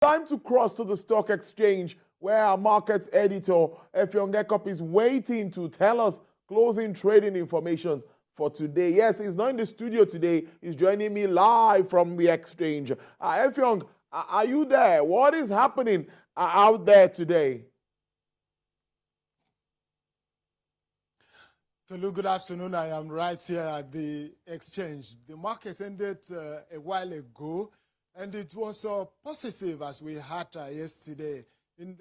Time to cross to the stock exchange where our markets editor, Effiong Ekop, is waiting to tell us closing trading information for today. Yes, he's not in the studio today. He's joining me live from the exchange. Effiong, are you there? What is happening out there today? Tolu, good afternoon. I am right here at the exchange. The market ended a while ago, and it was positive as we had yesterday. In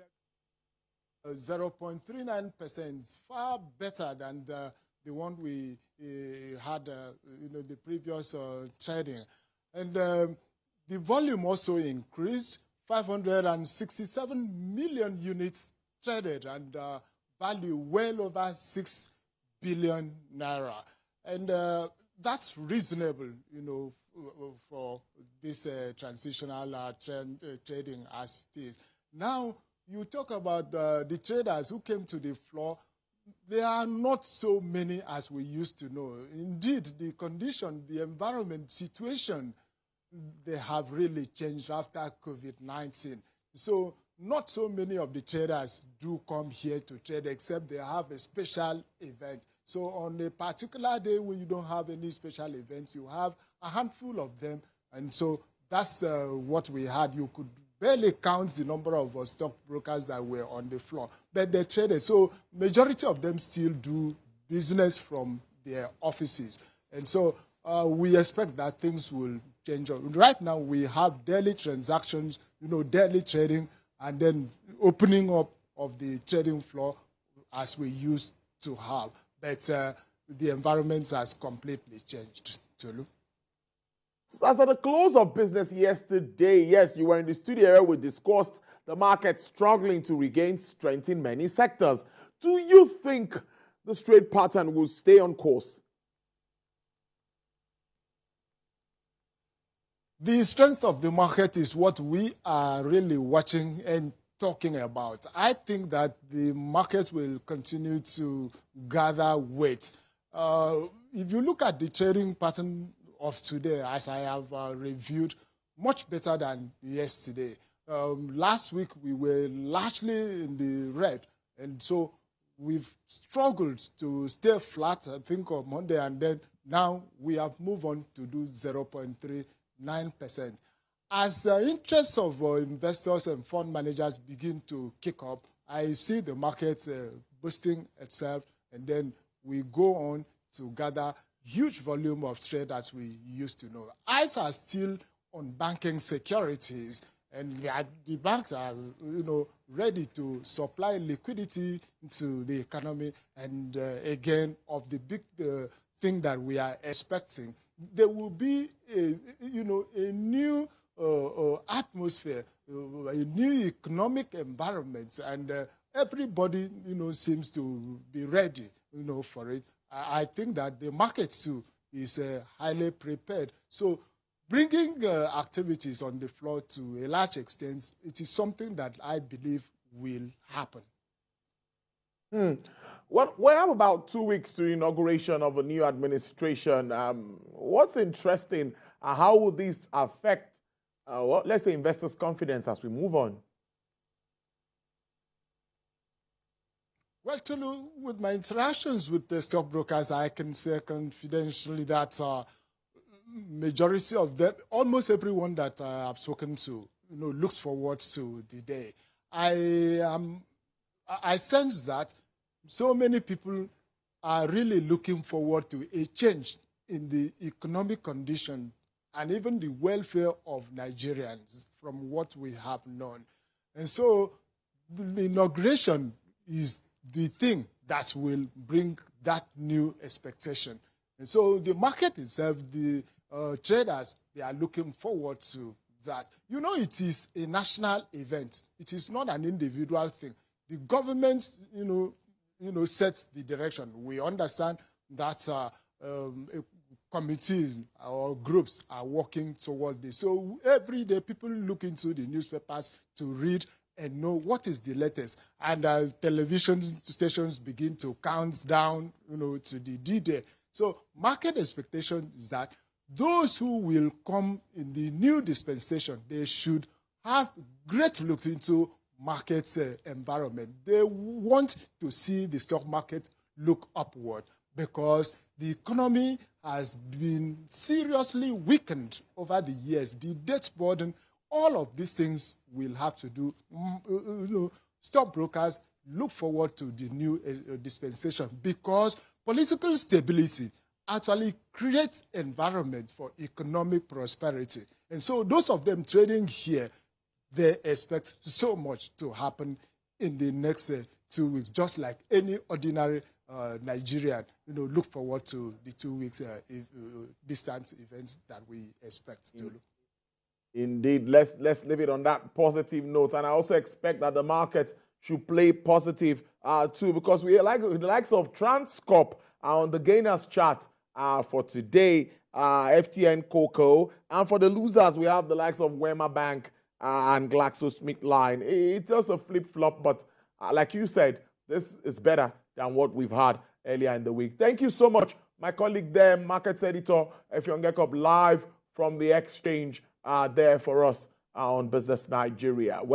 0.39%, far better than the one we had, the previous trading. And the volume also increased, 567 million units traded, and value well over 6 billion naira. And that's reasonable, for this transitional trading as it is. Now, you talk about the traders who came to the floor. There are not so many as we used to know. Indeed, the condition, the environment, situation, they have really changed after COVID-19. So not so many of the traders do come here to trade except they have a special event. So on a particular day when you don't have any special events, you have a handful of them. And so that's what we had. You could barely count the number of stockbrokers that were on the floor. But they traded. So majority of them still do business from their offices. And so we expect that things will change. Right now we have daily transactions, daily trading, and then opening up of the trading floor as we used to have. But the environment has completely changed, Tolu. As at the close of business yesterday, yes, you were in the studio where we discussed the market struggling to regain strength in many sectors. Do you think the trade pattern will stay on course? The strength of the market is what we are really watching and talking about. I think that the market will continue to gather weight. If you look at the trading pattern of today, as I have reviewed, much better than yesterday. Last week, we were largely in the red, and so we've struggled to stay flat, I think, on Monday, and then now we have moved on to do 0.39%. As the interests of investors and fund managers begin to kick up, I see the market boosting itself, and then we go on to gather huge volume of trade as we used to know. Eyes are still on banking securities, and the banks are, ready to supply liquidity to the economy. And again, of the big thing that we are expecting, there will be a new atmosphere, a new economic environment, and everybody, seems to be ready, for it. I think that the market too is highly prepared. So bringing activities on the floor to a large extent, it is something that I believe will happen. Well, we have about 2 weeks to inauguration of a new administration. What's interesting, how will this affect, let's say, investors' confidence as we move on? Well, Tolu, with my interactions with the stockbrokers, I can say confidentially that majority of them, almost everyone that I have spoken to, looks forward to the day. I sense that so many people are really looking forward to a change in the economic condition and even the welfare of Nigerians from what we have known. And so the inauguration is the thing that will bring that new expectation. And so the market itself, the traders, they are looking forward to that. It is a national event. It is not an individual thing. The government, sets the direction. We understand that committees or groups are working toward this. So every day people look into the newspapers to read and know what is the latest. And television stations begin to count down, to the D-Day. So market expectation is that those who will come in the new dispensation, they should have great look into market environment. They want to see the stock market look upward because the economy has been seriously weakened over the years. The debt burden, all of these things will have to do. Stockbrokers look forward to the new dispensation because political stability actually creates environment for economic prosperity. And so those of them trading here, they expect so much to happen in the next 2 weeks, just like any ordinary Nigerian, look forward to the 2 weeks distance events that we expect to look. Indeed, let's leave it on that positive note. And I also expect that the market should play positive too, because we like the likes of Transcorp on the gainers chart for today, FTN Cocoa, and for the losers we have the likes of Wema Bank and GlaxoSmithKline. It's just a flip-flop, but like you said, this is better than what we've had earlier in the week. Thank you so much, my colleague there, markets editor Effiong Gekop, live from the exchange there for us on Business Nigeria.